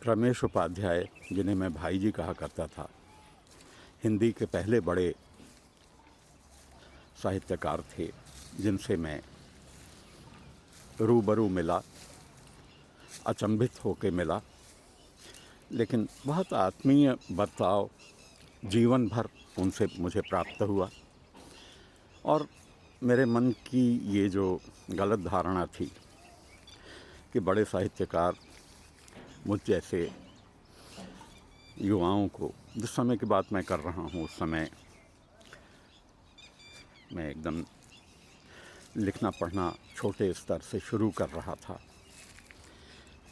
रमेश उपाध्याय, जिन्हें मैं भाई जी कहा करता था, हिंदी के पहले बड़े साहित्यकार थे जिनसे मैं रूबरू मिला, अचंभित होकर मिला। लेकिन बहुत आत्मीय बर्ताव जीवन भर उनसे मुझे प्राप्त हुआ। और मेरे मन की ये जो गलत धारणा थी कि बड़े साहित्यकार मुझ जैसे युवाओं को, जिस समय की बात मैं कर रहा हूँ उस समय मैं एकदम लिखना पढ़ना छोटे स्तर से शुरू कर रहा था,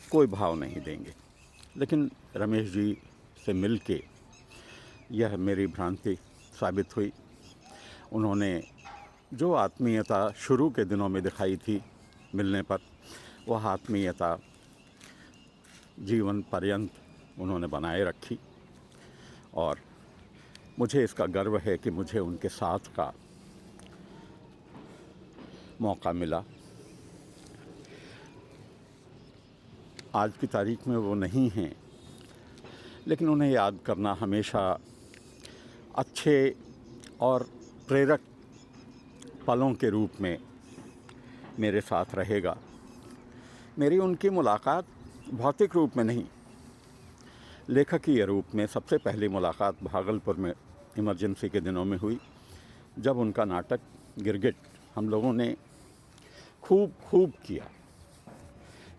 कोई भाव नहीं देंगे। लेकिन रमेश जी से मिलके यह मेरी भ्रांति साबित हुई। उन्होंने जो आत्मीयता शुरू के दिनों में दिखाई थी मिलने पर, वह आत्मीयता जीवन पर्यंत उन्होंने बनाए रखी। और मुझे इसका गर्व है कि मुझे उनके साथ का मौका मिला। आज की तारीख में वो नहीं हैं, लेकिन उन्हें याद करना हमेशा अच्छे और प्रेरक पलों के रूप में मेरे साथ रहेगा। मेरी उनकी मुलाकात भौतिक रूप में नहीं, लेखकीय रूप में सबसे पहली मुलाकात भागलपुर में इमरजेंसी के दिनों में हुई, जब उनका नाटक गिरगिट हम लोगों ने खूब किया।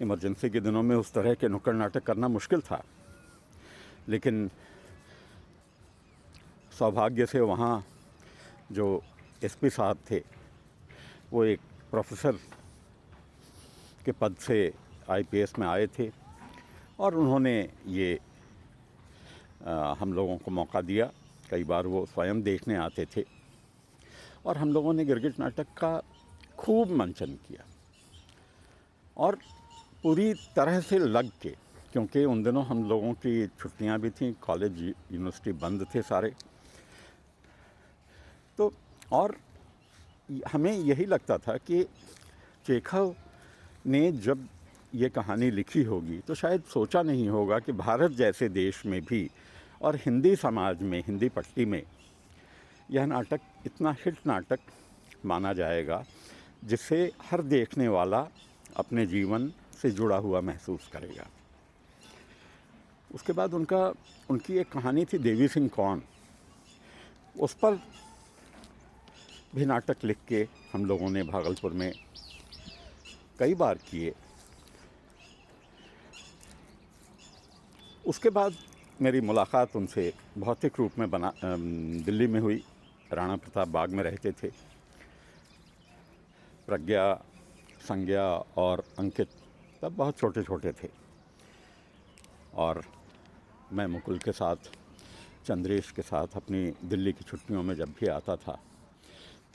इमरजेंसी के दिनों में उस तरह के नुक्कड़ नाटक करना मुश्किल था, लेकिन सौभाग्य से वहाँ जो एसपी साहब थे, वो एक प्रोफेसर के पद से आईपीएस में आए थे और उन्होंने ये हम लोगों को मौका दिया। कई बार वो स्वयं देखने आते थे और हम लोगों ने गिरगिट नाटक का खूब मंचन किया और पूरी तरह से लग के, क्योंकि उन दिनों हम लोगों की छुट्टियां भी थीं, कॉलेज यूनिवर्सिटी बंद थे सारे। तो और हमें यही लगता था कि चेखव ने जब ये कहानी लिखी होगी तो शायद सोचा नहीं होगा कि भारत जैसे देश में भी और हिंदी समाज में, हिंदी पट्टी में यह नाटक इतना हिट नाटक माना जाएगा, जिससे हर देखने वाला अपने जीवन से जुड़ा हुआ महसूस करेगा। उसके बाद उनकी एक कहानी थी देवी सिंह कौन, उस पर भी नाटक लिख के हम लोगों ने भागलपुर में कई बार किए। उसके बाद मेरी मुलाकात उनसे भौतिक रूप में दिल्ली में हुई। राणा प्रताप बाग में रहते थे। प्रज्ञा, संज्ञा और अंकित तब बहुत छोटे छोटे थे और मैं मुकुल के साथ, चंद्रेश के साथ अपनी दिल्ली की छुट्टियों में जब भी आता था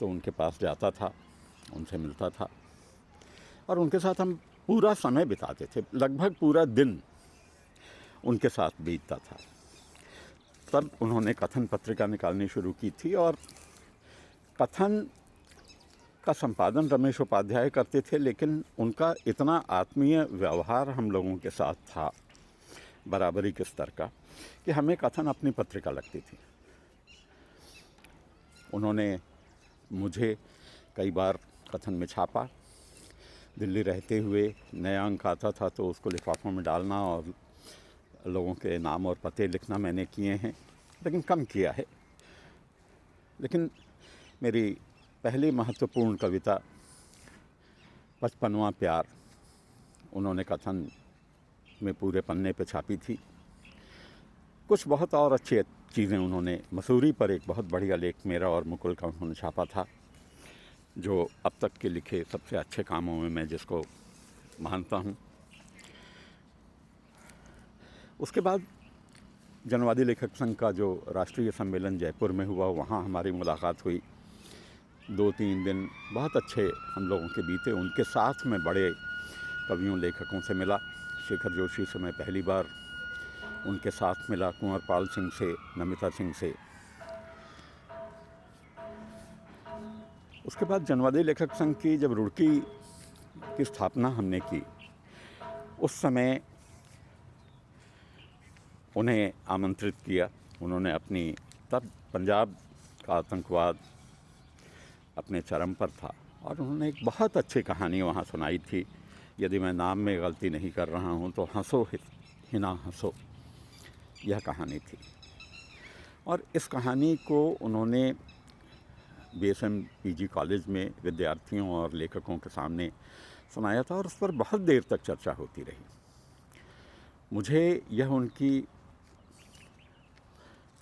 तो उनके पास जाता था, उनसे मिलता था और उनके साथ हम पूरा समय बिताते थे। लगभग पूरा दिन उनके साथ बीतता था। तब उन्होंने कथन पत्रिका निकालनी शुरू की थी और कथन का संपादन रमेश उपाध्याय करते थे, लेकिन उनका इतना आत्मीय व्यवहार हम लोगों के साथ था, बराबरी के स्तर का, कि हमें कथन अपनी पत्रिका लगती थी। उन्होंने मुझे कई बार कथन में छापा। दिल्ली रहते हुए नया अंक आता था तो उसको लिफाफों में डालना और लोगों के नाम और पते लिखना मैंने किए हैं, लेकिन कम किया है। लेकिन मेरी पहली महत्वपूर्ण कविता 55वां प्यार उन्होंने कथन में पूरे पन्ने पे छापी थी। कुछ बहुत और अच्छी चीज़ें उन्होंने, मसूरी पर एक बहुत बढ़िया लेख मेरा और मुकुल का उन्होंने छापा था, जो अब तक के लिखे सबसे अच्छे कामों में मैं जिसको मानता हूँ। उसके बाद जनवादी लेखक संघ का जो राष्ट्रीय सम्मेलन जयपुर में हुआ, वहाँ हमारी मुलाकात हुई। 2-3 दिन बहुत अच्छे हम लोगों के बीते। उनके साथ में बड़े कवियों, लेखकों से मिला। शेखर जोशी से मैं पहली बार उनके साथ मिला, कुंवर पाल सिंह से, नमिता सिंह से। उसके बाद जनवादी लेखक संघ की जब रुड़की की स्थापना हमने की, उस समय उन्हें आमंत्रित किया। उन्होंने अपनी, तब पंजाब का आतंकवाद अपने चरम पर था, और उन्होंने एक बहुत अच्छी कहानी वहाँ सुनाई थी। यदि मैं नाम में गलती नहीं कर रहा हूँ तो हंसो हिना हंसो, यह कहानी थी। और इस कहानी को उन्होंने BSM PG कॉलेज में विद्यार्थियों और लेखकों के सामने सुनाया था, और उस पर बहुत देर तक चर्चा होती रही। मुझे यह उनकी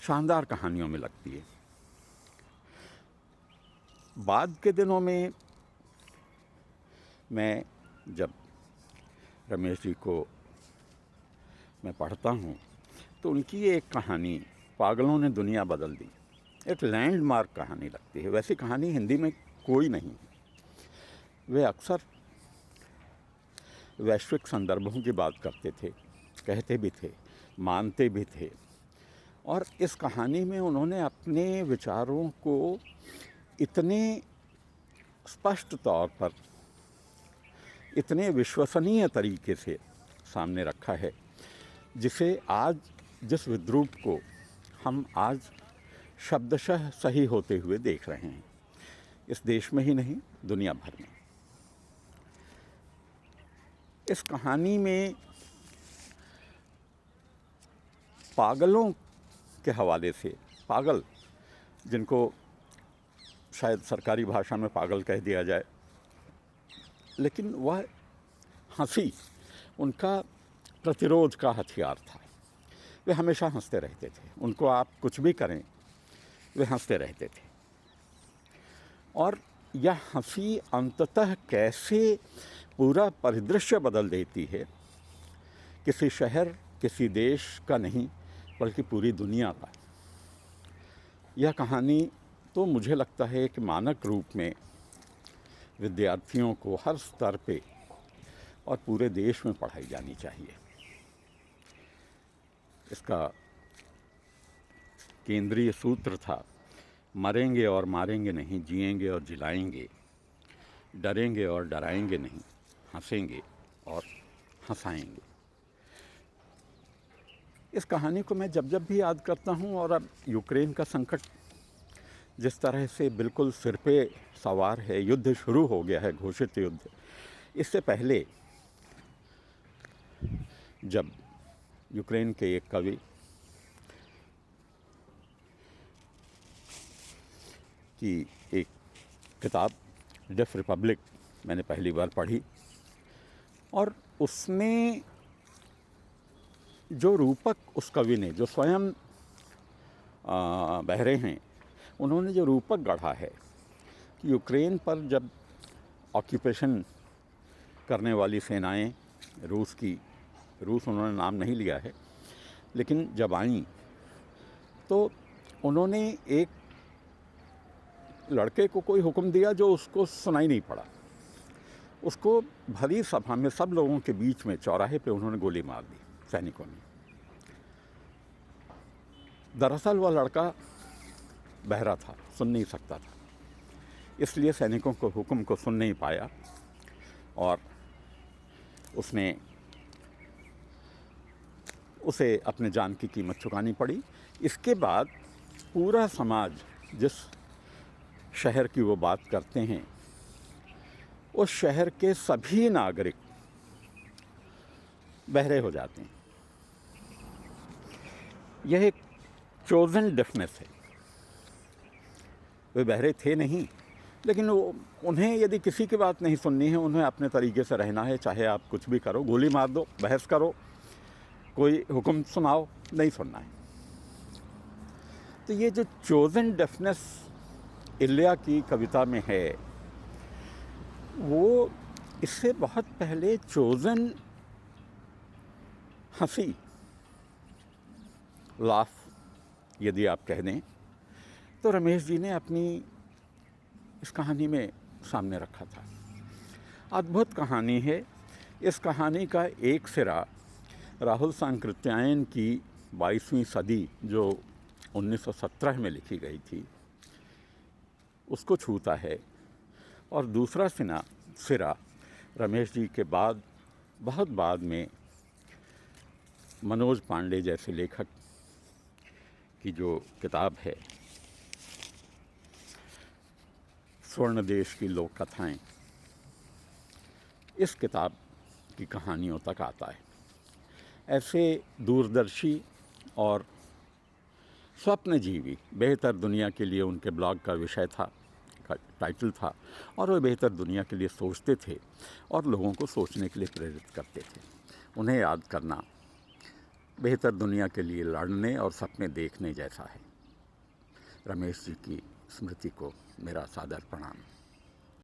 शानदार कहानियों में लगती है। बाद के दिनों में मैं जब रमेश जी को मैं पढ़ता हूँ तो उनकी एक कहानी, पागलों ने दुनिया बदल दी, एक लैंडमार्क कहानी लगती है। वैसी कहानी हिंदी में कोई नहीं है। वे अक्सर वैश्विक संदर्भों की बात करते थे, कहते भी थे, मानते भी थे, और इस कहानी में उन्होंने अपने विचारों को इतने स्पष्ट तौर पर, इतने विश्वसनीय तरीके से सामने रखा है, जिसे आज, जिस विद्रूप को हम आज शब्दशः सही होते हुए देख रहे हैं, इस देश में ही नहीं, दुनिया भर में। इस कहानी में पागलों के हवाले से, पागल जिनको शायद सरकारी भाषा में पागल कह दिया जाए, लेकिन वह हंसी उनका प्रतिरोध का हथियार था। वे हमेशा हंसते रहते थे, उनको आप कुछ भी करें वे हंसते रहते थे। और यह हंसी अंततः कैसे पूरा परिदृश्य बदल देती है, किसी शहर, किसी देश का नहीं बल्कि पूरी दुनिया का। यह कहानी तो मुझे लगता है कि मानक रूप में विद्यार्थियों को हर स्तर पे और पूरे देश में पढ़ाई जानी चाहिए। इसका केंद्रीय सूत्र था, मरेंगे और मारेंगे नहीं, जिएंगे और जिलाएंगे, डरेंगे और डराएंगे नहीं, हंसेंगे और हंसाएंगे। इस कहानी को मैं जब जब भी याद करता हूँ, और अब यूक्रेन का संकट जिस तरह से बिल्कुल सिर पे सवार है, युद्ध शुरू हो गया है, घोषित युद्ध। इससे पहले जब यूक्रेन के एक कवि की एक किताब डेफ रिपब्लिक मैंने पहली बार पढ़ी, और उसमें जो रूपक उस कवि ने, जो स्वयं बहरे हैं, उन्होंने जो रूपक गढ़ा है कि यूक्रेन पर जब ऑक्यूपेशन करने वाली सेनाएं रूस उन्होंने नाम नहीं लिया है, लेकिन जब आईं तो उन्होंने एक लड़के को कोई हुक्म दिया जो उसको सुनाई नहीं पड़ा। उसको भरी सभा में सब लोगों के बीच में चौराहे पे उन्होंने गोली मार दी सैनिकों ने। दरअसल वह लड़का बहरा था, सुन नहीं सकता था, इसलिए सैनिकों को हुक्म को सुन नहीं पाया और उसे अपने जान की कीमत चुकानी पड़ी। इसके बाद पूरा समाज, जिस शहर की वो बात करते हैं, उस शहर के सभी नागरिक बहरे हो जाते हैं। यह एक चोजन डेफनेस है। वे बहरे थे नहीं, लेकिन उन्हें यदि किसी की बात नहीं सुननी है, उन्हें अपने तरीके से रहना है, चाहे आप कुछ भी करो, गोली मार दो, बहस करो, कोई हुक्म सुनाओ, नहीं सुनना है। तो ये जो चोजन डेफनेस इल्या की कविता में है, वो इससे बहुत पहले चोजन हंसी, लाफ यदि आप कह दें, तो रमेश जी ने अपनी इस कहानी में सामने रखा था। अद्भुत कहानी है। इस कहानी का एक सिरा राहुल सांकृत्यायन की 22वीं सदी, जो 1917 में लिखी गई थी, उसको छूता है, और दूसरा सिरा रमेश जी के बाद, बहुत बाद में मनोज पांडे जैसे लेखक की जो किताब है स्वर्ण देश की लोक कथाएँ, इस किताब की कहानियों तक आता है। ऐसे दूरदर्शी और स्वप्नजीवी बेहतर दुनिया के लिए उनके ब्लॉग का विषय था, का टाइटल था, और वे बेहतर दुनिया के लिए सोचते थे और लोगों को सोचने के लिए प्रेरित करते थे। उन्हें याद करना बेहतर दुनिया के लिए लड़ने और सपने देखने जैसा है। रमेश जी की स्मृति को मेरा सादर प्रणाम।